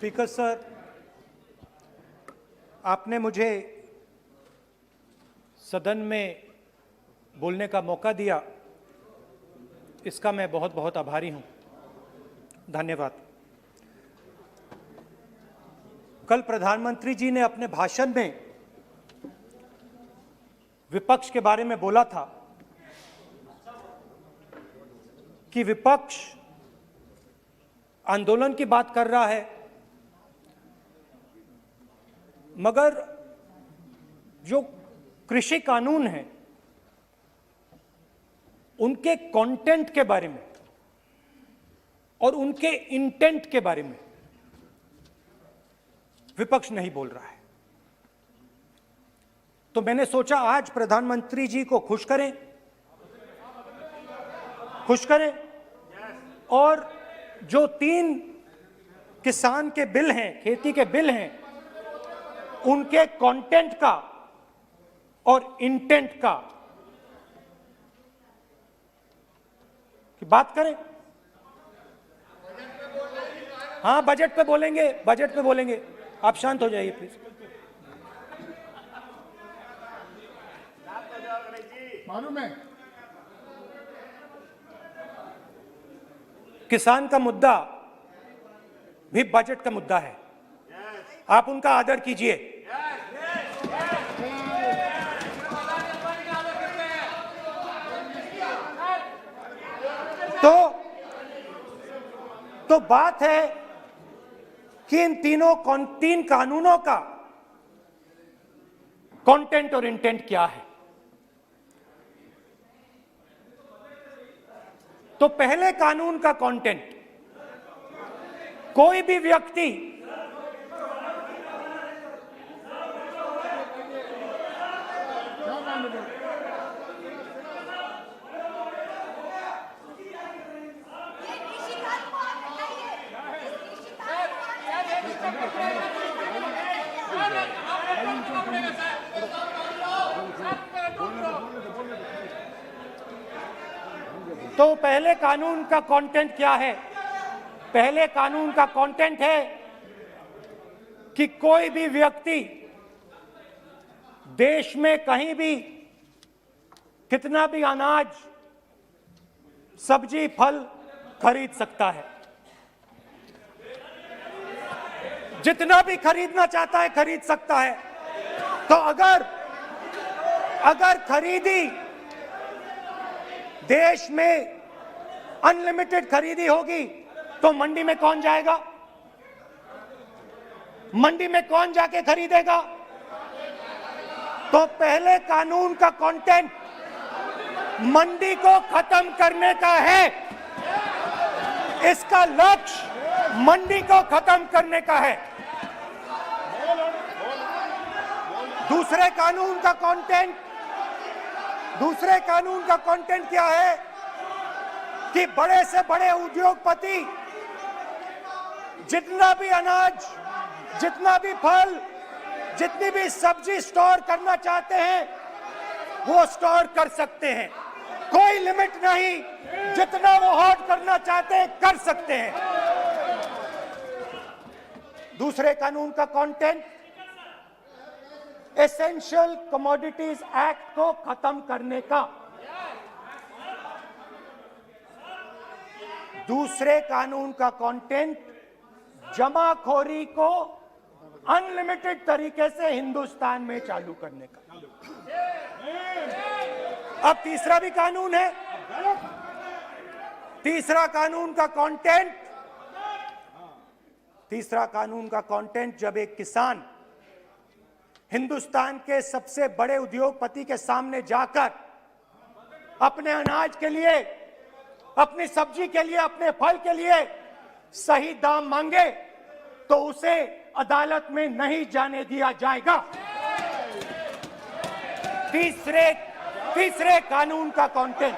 Speaker sir, आपने मुझे सदन में बोलने का मौका दिया, इसका मैं बहुत बहुत आभारी हूं। धन्यवाद। कल प्रधानमंत्री जी ने अपने भाषण में विपक्ष के बारे में बोला था कि विपक्ष आंदोलन की बात कर रहा है, मगर जो कृषि कानून है उनके कंटेंट के बारे में और उनके इंटेंट के बारे में विपक्ष नहीं बोल रहा है। तो मैंने सोचा आज प्रधानमंत्री जी को खुश करें और जो 3 किसान के बिल हैं, खेती के बिल हैं, उनके कंटेंट का और इंटेंट का की बात करें। हाँ, बजट पे बोलेंगे। आप शांत हो जाइए प्लीज। मालूम है किसान का मुद्दा भी बजट का मुद्दा है, आप उनका आदर कीजिए। तो बात है कि इन 3 कानूनों का कंटेंट और इंटेंट क्या है। तो पहले कानून का कंटेंट, कोई भी व्यक्ति तो पहले कानून का कंटेंट क्या है? पहले कानून का कंटेंट है कि कोई भी व्यक्ति देश में कहीं भी कितना भी अनाज, सब्जी, फल खरीद सकता है। जितना भी खरीदना चाहता है खरीद सकता है। तो अगर खरीदी देश में अनलिमिटेड खरीदी होगी तो मंडी में कौन जाएगा? मंडी में कौन जाके खरीदेगा? तो पहले कानून का कंटेंट मंडी को खत्म करने का है। इसका लक्ष्य मंडी को खत्म करने का है। दूसरे कानून का कंटेंट क्या है कि बड़े से बड़े उद्योगपति जितना भी अनाज, जितना भी फल, जितनी भी सब्जी स्टोर करना चाहते हैं वो स्टोर कर सकते हैं। कोई लिमिट नहीं, जितना वो होल्ड करना चाहते हैं कर सकते हैं। दूसरे कानून का कंटेंट एसेंशियल कमोडिटीज एक्ट को खत्म करने का। दूसरे कानून का कंटेंट जमाखोरी को अनलिमिटेड तरीके से हिंदुस्तान में चालू करने का। अब तीसरा भी कानून है। तीसरा कानून का कंटेंट जब एक किसान हिंदुस्तान के सबसे बड़े उद्योगपति के सामने जाकर अपने अनाज के लिए, अपनी सब्जी के लिए, अपने फल के लिए सही दाम मांगे तो उसे अदालत में नहीं जाने दिया जाएगा। तीसरे कानून का कंटेंट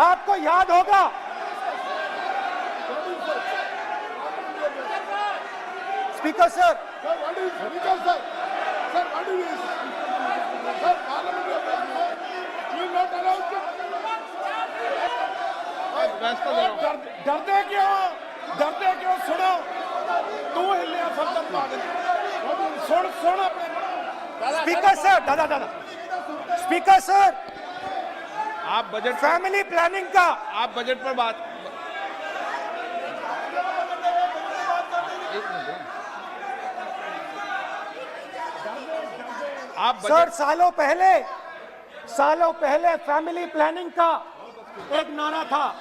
आपको याद होगा, स्पीकर सर, डरते क्यों सुनो तू हिलिया सब सुन अपने स्पीकर सर, दादा स्पीकर सर, आप बजट फैमिली प्लानिंग का आप बजट पर बात आप सर, सालों पहले फैमिली प्लानिंग का एक नारा था,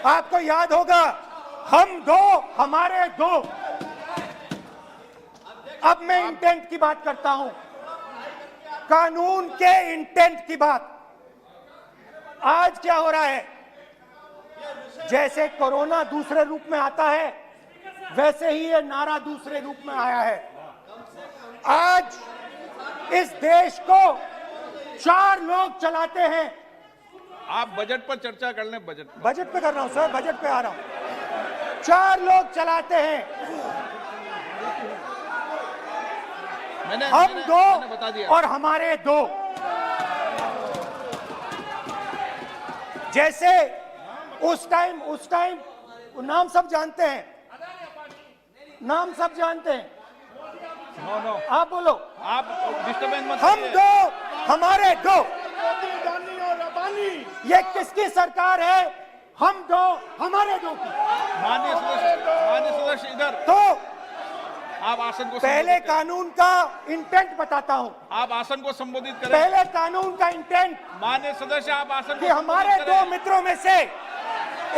आपको याद होगा, हम दो हमारे दो। अब मैं इंटेंट की बात करता हूं, कानून के इंटेंट की बात। आज क्या हो रहा है, जैसे कोरोना दूसरे रूप में आता है, वैसे ही ये नारा दूसरे रूप में आया है। आज इस देश को 4 लोग चलाते हैं। आप बजट पर चर्चा कर लें। बजट पे कर रहा हूं सर, बजट पे आ रहा हूं। 4 लोग चलाते हैं, हम दो बता दिया। और हमारे दो। जैसे उस टाइम नाम सब जानते हैं, नाम सब जानते हैं। नो आप बोलो, आप डिस्टर्बेंस मत हम करिए। दो हमारे दो। ये किसकी सरकार है? हम दो हमारे दो की। माननीय सदस्य इधर। तो आप आसन को पहले संबोधित करें। कानून का इंटेंट बताता हूं। आप आसन को संबोधित करें। पहले कानून का इंटेंट माननीय सदस्य आप आसन कि को हमारे संबोधित दो करें। मित्रों में से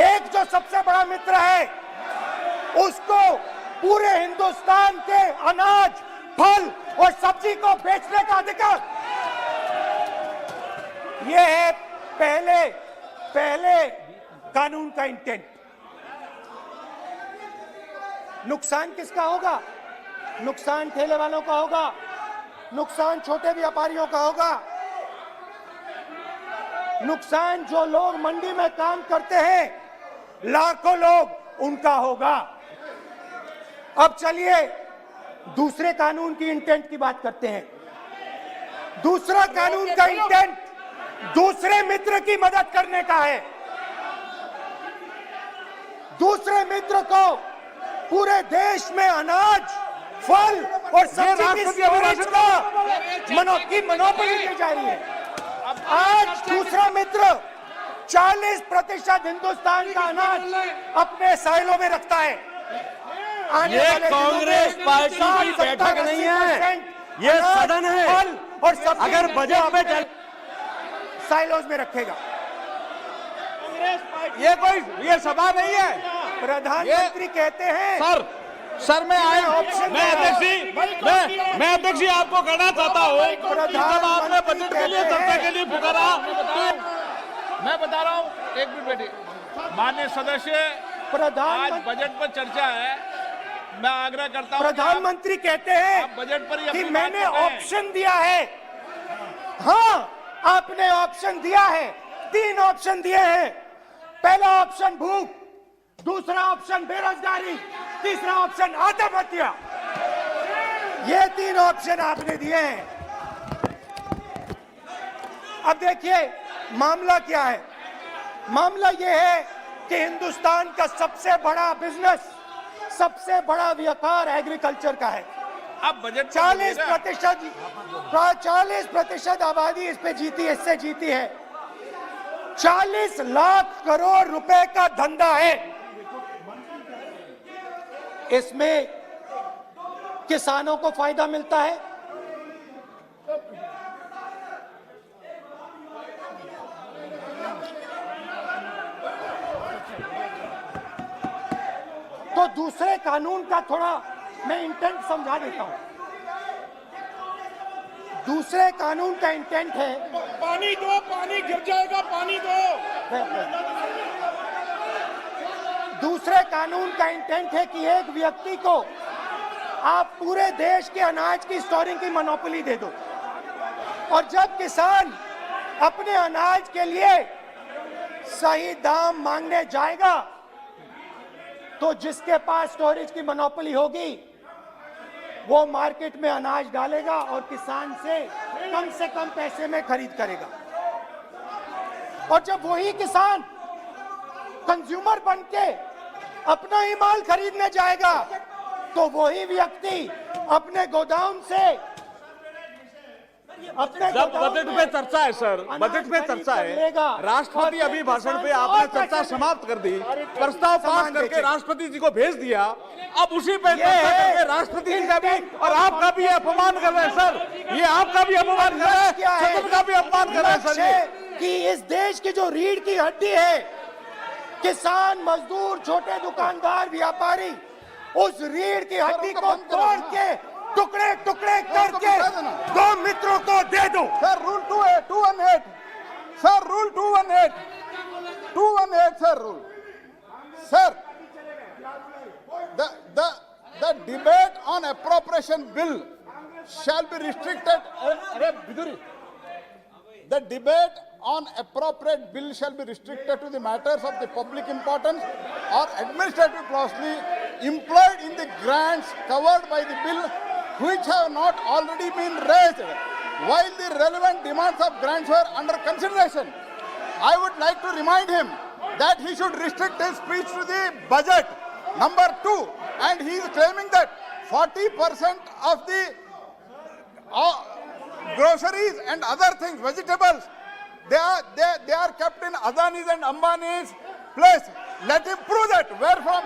एक जो सबसे बड़ा मित्र है, उसको पूरे हिंदुस्तान के अनाज, फल और सब्जी को बेचने का अधिकार। यह है पहले कानून का इंटेंट। नुकसान किसका होगा? नुकसान ठेले वालों का होगा, नुकसान छोटे व्यापारियों का होगा, नुकसान जो लोग मंडी में काम करते हैं, लाखों लोग, उनका होगा। अब चलिए दूसरे कानून की इंटेंट की बात करते हैं। दूसरा कानून का इंटेंट दूसरे मित्र की मदद करने का है। दूसरे मित्र को पूरे देश में अनाज, फल और सब्जी की स्टोरेज की मोनोपोली दी जा रही है। आज दूसरा मित्र 40% हिंदुस्तान का अनाज अपने साइलों में रखता है। ये कांग्रेस पार्टी की बैठक नहीं है, ये सदन है। फल और सब्जी अगर बजट पे चल साइलोज में रखेगा। ये सभा नहीं है। प्रधानमंत्री कहते हैं सर मैं अध्यक्ष जी आपको कहना चाहता हूँ कि जब आपने बजट के लिए चर्चा के लिए पुकारा तो मैं बता रहा हूँ, एक मिनट बैठिए। माननीय सदस्य, आज बजट पर चर्चा है। मैं आग्रह करता हूँ, प्रधानमंत्री कहते हैं आप बजट पर ही कि अपनी बात मैंने करते हैं। ऑप्शन दिया है। हाँ, आपने ऑप्शन दिया है। 3 ऑप्शन दिए हैं। पहला ऑप्शन भूख, दूसरा ऑप्शन बेरोजगारी, तीसरा ऑप्शन आत्महत्या। ये 3 ऑप्शन आपने दिए हैं। अब देखिए मामला क्या है। मामला यह है कि हिंदुस्तान का सबसे बड़ा बिजनेस, सबसे बड़ा व्यापार एग्रीकल्चर का है। अब बजट 40% आबादी इस पे जीती है, इससे जीती है। 40 लाख करोड़ रुपए का धंधा है। इसमें किसानों को फायदा मिलता है, तो दूसरे कानून का थोड़ा मैं इंटेंट समझा देता हूं। दूसरे कानून का इंटेंट है, पानी दो, पानी गिर जाएगा, पानी दो। दूसरे कानून का इंटेंट है कि एक व्यक्ति को आप पूरे देश के अनाज की स्टोरिंग की मोनोपोली दे दो, और जब किसान अपने अनाज के लिए सही दाम मांगने जाएगा तो जिसके पास स्टोरेज की मोनोपोली होगी वो मार्केट में अनाज डालेगा और किसान से कम पैसे में खरीद करेगा। और जब वही किसान कंज्यूमर बन के अपना ही माल खरीदने जाएगा तो वही व्यक्ति अपने गोदाम से जब बजट पे चर्चा है सर, बजट पे चर्चा है, राष्ट्रपति अभी भाषण पे आपने चर्चा समाप्त कर दी, प्रस्ताव पास करके राष्ट्रपति जी को भेज दिया, अब उसी पे चर्चा करके राष्ट्रपति जी का भी और आपका भी अपमान कर रहे हैं सर, ये आपका भी अपमान कर रहे हैं, सदन का भी अपमान कर रहे हैं सर ये। कि इस देश की जो रीढ़ की हड्डी है, किसान, मजदूर, छोटे दुकानदार, व्यापारी, उस रीढ़ की हड्डी को तोड़ के टुकड़े टुकड़े करके दो मित्रों को दे दो। Sir rule 218 sir, rule 218 sir, rule sir, the debate on appropriation bill shall be restricted. The debate on appropriate bill shall be restricted to the matters of the public importance or administrative clausely employed in the grants covered by the bill which have not already been raised while the relevant demands of grants were under consideration. I would like to remind him that he should restrict his speech to the budget. Number 2, and he is claiming that 40% of the groceries and other things, vegetables, they are kept in Adani's and Ambani's place. Let him prove that. Where from?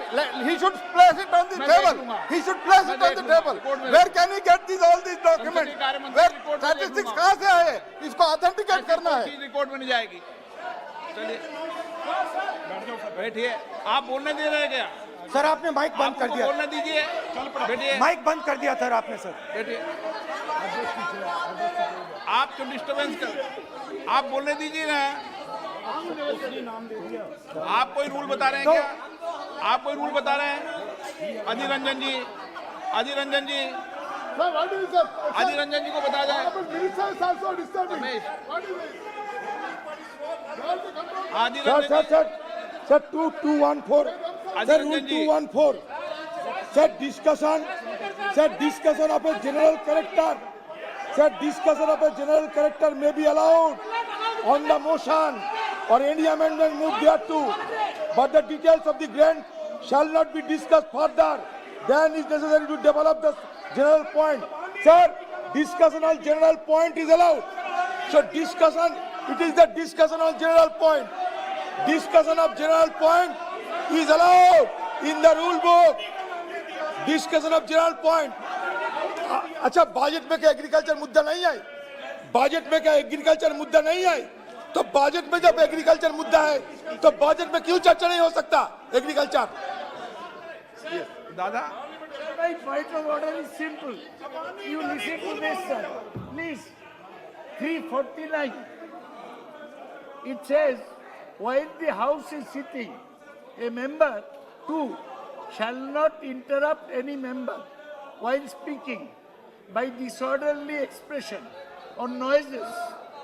He should place it on the table. He should place it on the table. Where can he get all these documents? Where statistics कहाँ से आए? इसको authenticate करना है. Record में नहीं जाएगी. चलिए बैठिए. आप बोलने दे रहे हैं क्या? सर आपने माइक बंद कर दिया. बोलने दीजिए. बैठिए. माइक बंद कर दिया सर आपने. सर बैठिए. आप क्यों डिस्टर्बेंस कर? आप बोलने दीजिए ना. आप कोई रूल बता रहे हैं क्या? आप कोई रूल बता रहे हैं? अधीर रंजन जी, अधीर रंजन जी, अधीर रंजन जी को बता जाए. अधीर रंजन जी. Sir, 2214. Sir, rule 214. Sir, discussion of a general character. Sir, discussion of a general character may be allowed on the motion or any amendment moved thereto, but the details of the grant shall not be discussed further than is necessary to develop the general point. Sir, discussion on general point is allowed. So discussion, it is the discussion on general point. Discussion of general point is allowed in the rule book. Discussion of general point. अच्छा, budget में क्या agriculture मुद्दा नहीं है? Budget में क्या agriculture मुद्दा नहीं है? तो बजट में जब एग्रीकल्चर मुद्दा है तो बजट में क्यों चर्चा नहीं हो सकता एग्रीकल्चर? दादा, My point of order is simple. You listen to this, sir. Please. 349. It says, while the House is sitting, a member, 2, shall not interrupt any member while speaking by disorderly expression or noises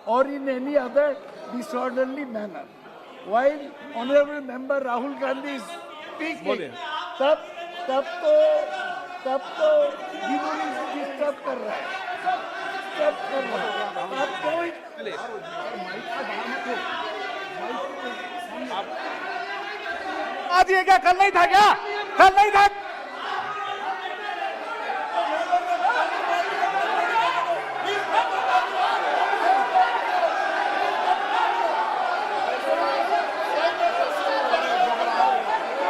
or in any other disorderly manner. While Honorable Member Rahul Gandhi is speaking, तब तो विनोदी disturb कर रहा है. अब कोई आज ये क्या कल नहीं था क्या? कल नहीं था.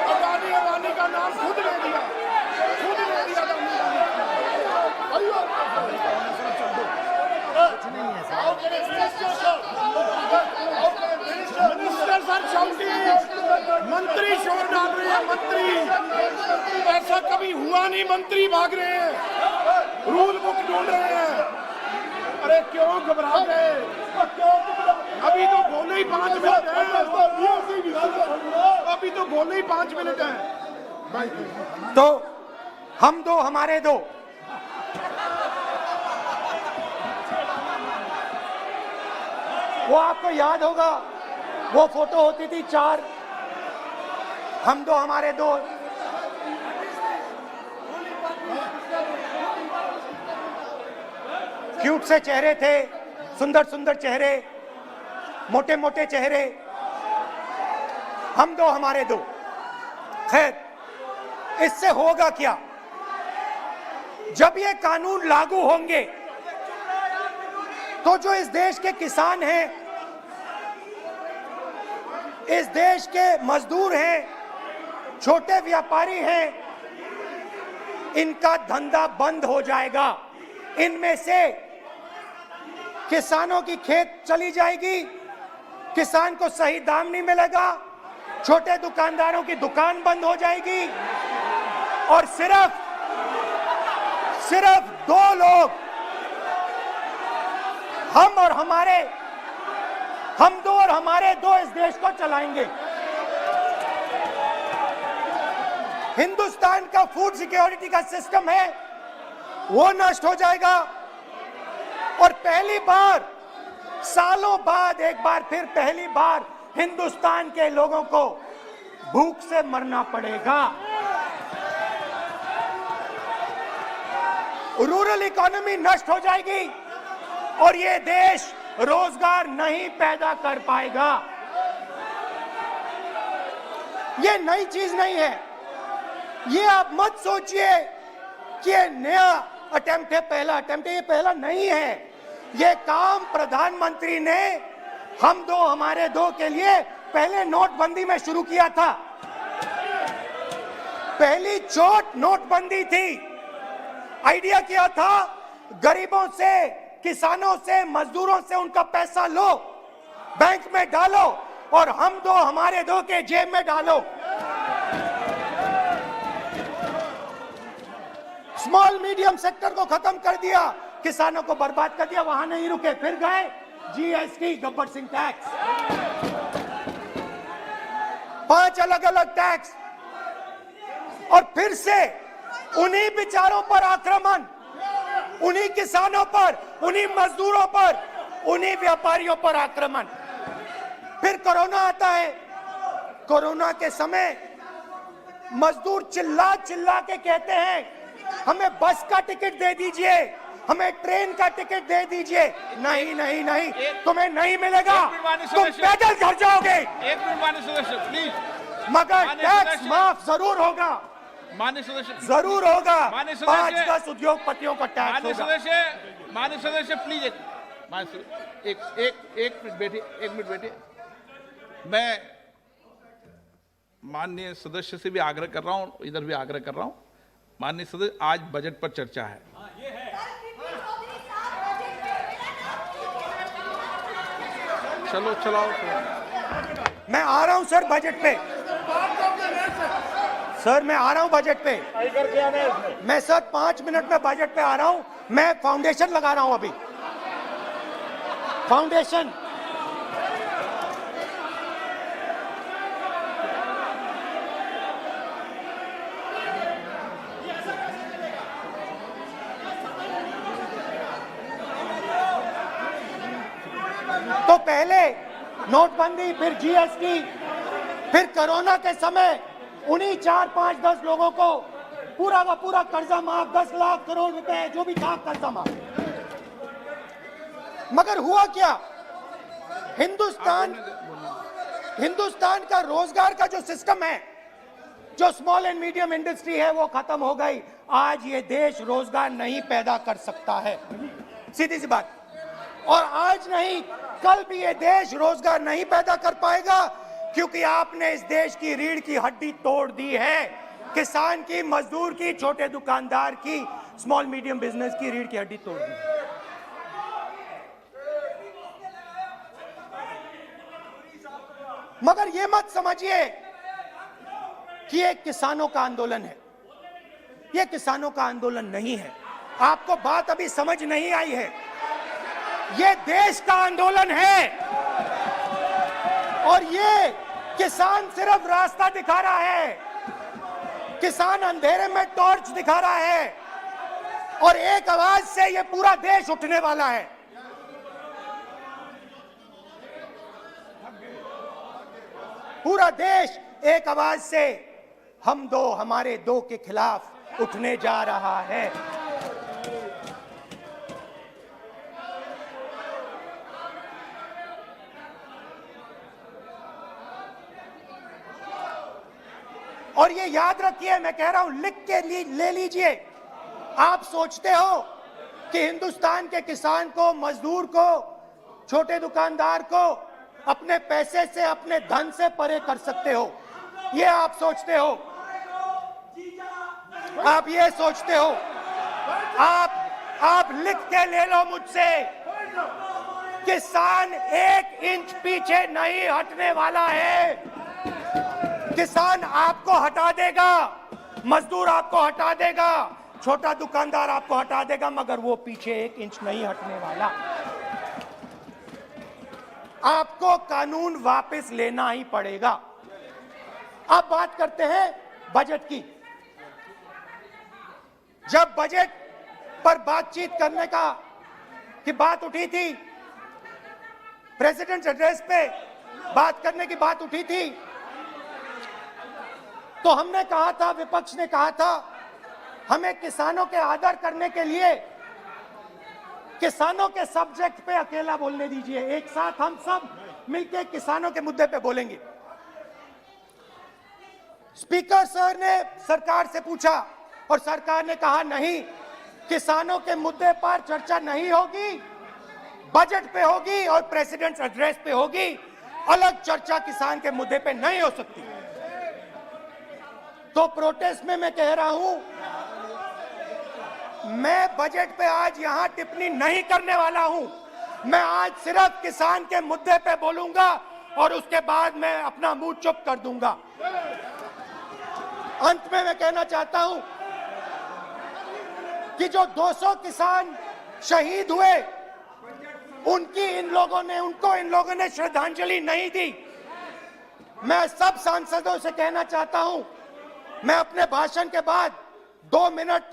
अडानी का नाम खुद ले दिया. मिनिस्टर सर शाउटिंग, मंत्री शोर डाल रहे हैं. मंत्री, ऐसा कभी हुआ नहीं. मंत्री भाग रहे हैं, रूल बुक ढूंढ रहे हैं. अरे क्यों घबरा गए? अभी तो बोले ही 5 मिनट है. अभी तो बोले ही 5 मिनट है. तो हम दो हमारे दो. वो आपको याद होगा, वो फोटो होती थी 4, हम दो हमारे दो. क्यूट से चेहरे थे, सुंदर सुंदर चेहरे, मोटे मोटे चेहरे. हम दो हमारे दो। खैर, इससे होगा क्या? जब ये कानून लागू होंगे तो जो इस देश के किसान हैं, इस देश के मजदूर हैं, छोटे व्यापारी हैं, इनका धंधा बंद हो जाएगा। इनमें से किसानों की खेत चली जाएगी, किसान को सही दाम नहीं मिलेगा, छोटे दुकानदारों की दुकान बंद हो जाएगी और सिर्फ दो लोग, हम दो और हमारे दो इस देश को चलाएंगे। हिंदुस्तान का फूड सिक्योरिटी का सिस्टम है वो नष्ट हो जाएगा और पहली बार सालों बाद एक बार फिर पहली बार हिंदुस्तान के लोगों को भूख से मरना पड़ेगा। रूरल इकोनॉमी नष्ट हो जाएगी और ये देश रोजगार नहीं पैदा कर पाएगा। ये नई चीज नहीं है, ये आप मत सोचिए कि ये नया अटेम्प्ट है, पहला अटेम्प्ट है। ये पहला नहीं है, ये काम प्रधानमंत्री ने हम दो हमारे दो के लिए पहले नोटबंदी में शुरू किया था। पहली चोट नोटबंदी थी। आइडिया क्या था? गरीबों से, किसानों से, मजदूरों से उनका पैसा लो, बैंक में डालो और हम दो हमारे दो के जेब में डालो। स्मॉल मीडियम सेक्टर को खत्म कर दिया, किसानों को बर्बाद कर दिया। वहां नहीं रुके, फिर गए जीएसटी, गब्बर सिंह टैक्स, 5 अलग अलग टैक्स और फिर से उन्हीं बेचारों पर आक्रमण, उन्हीं किसानों पर, उन्हीं मजदूरों पर, उन्हीं व्यापारियों पर आक्रमण। फिर कोरोना आता है। कोरोना के समय मजदूर चिल्ला चिल्ला के कहते हैं हमें बस का टिकट दे दीजिए, हमें ट्रेन का टिकट दे दीजिए। नहीं नहीं नहीं, तुम्हें नहीं मिलेगा, तुम पैदल घर जाओगे। एक मिनट माननीय सदस्य प्लीज। मगर टैक्स माफ जरूर होगा, माननीय सदस्य जरूर होगा। माननीय सदस्य 5-10 उद्योगपतियों का टैक्स होगा। माननीय सदस्य प्लीज एक मिनट बैठिए, एक मिनट बैठिए। मैं माननीय सदस्य से भी आग्रह कर रहा हूं, इधर भी आग्रह कर रहा हूं। माननीय सदस्य, आज बजट पर चर्चा है। चलो चलाओ। मैं आ रहा हूं सर बजट पे, सर मैं आ रहा हूं बजट पे। मैं सर 5 मिनट में बजट पे आ रहा हूं। मैं फाउंडेशन लगा रहा हूं अभी, फाउंडेशन। तो पहले नोटबंदी, फिर जीएसटी, फिर कोरोना के समय उन्हीं 4, 5, 10 लोगों को पूरा का पूरा कर्जा माफ, 10 लाख करोड़ रुपए जो भी था कर्जा माफ। मगर हुआ क्या? हिंदुस्तान का रोजगार का जो सिस्टम है, जो स्मॉल एंड मीडियम इंडस्ट्री है, वो खत्म हो गई। आज ये देश रोजगार नहीं पैदा कर सकता है, सीधी सी बात। और आज नहीं, कल भी ये देश रोजगार नहीं पैदा कर पाएगा, क्योंकि आपने इस देश की रीढ़ की हड्डी तोड़ दी है। किसान की, मजदूर की, छोटे दुकानदार की, स्मॉल मीडियम बिजनेस की रीढ़ की हड्डी तोड़ दी। मगर ये मत समझिए कि ये किसानों का आंदोलन है। ये किसानों का आंदोलन नहीं है। आपको बात अभी समझ नहीं आई है। ये देश का आंदोलन है और ये किसान सिर्फ रास्ता दिखा रहा है। किसान अंधेरे में टॉर्च दिखा रहा है और एक आवाज से ये पूरा देश उठने वाला है। पूरा देश एक आवाज से हम दो हमारे दो के खिलाफ उठने जा रहा है। और ये याद रखिए, मैं कह रहा हूं, लिख के ले लीजिए। आप सोचते हो कि हिंदुस्तान के किसान को, मजदूर को, छोटे दुकानदार को अपने पैसे से, अपने धन से परे कर सकते हो, ये आप सोचते हो, आप ये सोचते हो। आप लिख के ले लो मुझसे, किसान 1 इंच पीछे नहीं हटने वाला है। किसान आपको हटा देगा, मजदूर आपको हटा देगा, छोटा दुकानदार आपको हटा देगा, मगर वो पीछे 1 इंच नहीं हटने वाला। आपको कानून वापस लेना ही पड़ेगा। अब बात करते हैं बजट की। जब बजट पर बातचीत करने की बात उठी थी, प्रेसिडेंट एड्रेस पे बात करने की बात उठी थी, तो हमने कहा था, विपक्ष ने कहा था, हमें किसानों के आदर करने के लिए किसानों के सब्जेक्ट पे अकेला बोलने दीजिए, एक साथ हम सब मिलकर किसानों के मुद्दे पे बोलेंगे। स्पीकर सर ने सरकार से पूछा और सरकार ने कहा नहीं, किसानों के मुद्दे पर चर्चा नहीं होगी, बजट पे होगी और प्रेसिडेंट एड्रेस पे होगी, अलग चर्चा किसान के मुद्दे पे नहीं हो सकती। तो प्रोटेस्ट में मैं कह रहा हूं, मैं बजट पे आज यहां टिप्पणी नहीं करने वाला हूं। मैं आज सिर्फ किसान के मुद्दे पे बोलूंगा और उसके बाद मैं अपना मुंह चुप कर दूंगा। अंत में मैं कहना चाहता हूं कि जो 200 किसान शहीद हुए, उनको इन लोगों ने श्रद्धांजलि नहीं दी। मैं सब सांसदों से कहना चाहता हूं, मैं अपने भाषण के बाद 2 मिनट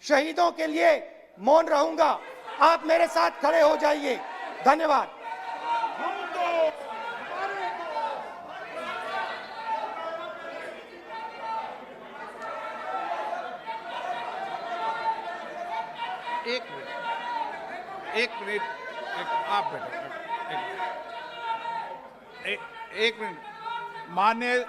शहीदों के लिए मौन रहूंगा। आप मेरे साथ खड़े हो जाइए। धन्यवाद। एक मिनट, आप बैठे, एक मिनट। माननीय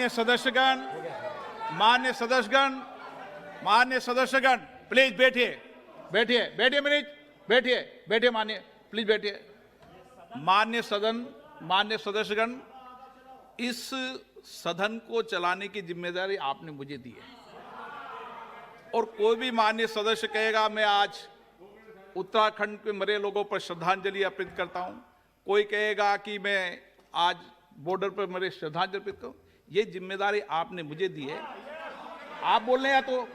सदस्यगण, प्लीज बैठिए माननीय, प्लीज बैठिए। मान्य सदस्यगण, इस सदन को चलाने की जिम्मेदारी आपने मुझे दी है, और कोई भी मान्य सदस्य कहेगा मैं आज उत्तराखंड के मरे लोगों पर श्रद्धांजलि अर्पित करता हूं, कोई कहेगा कि मैं आज बॉर्डर पर मरे श्रद्धांजलि अर्पित करूं, ये जिम्मेदारी आपने मुझे दी है। आप बोल रहे हैं तो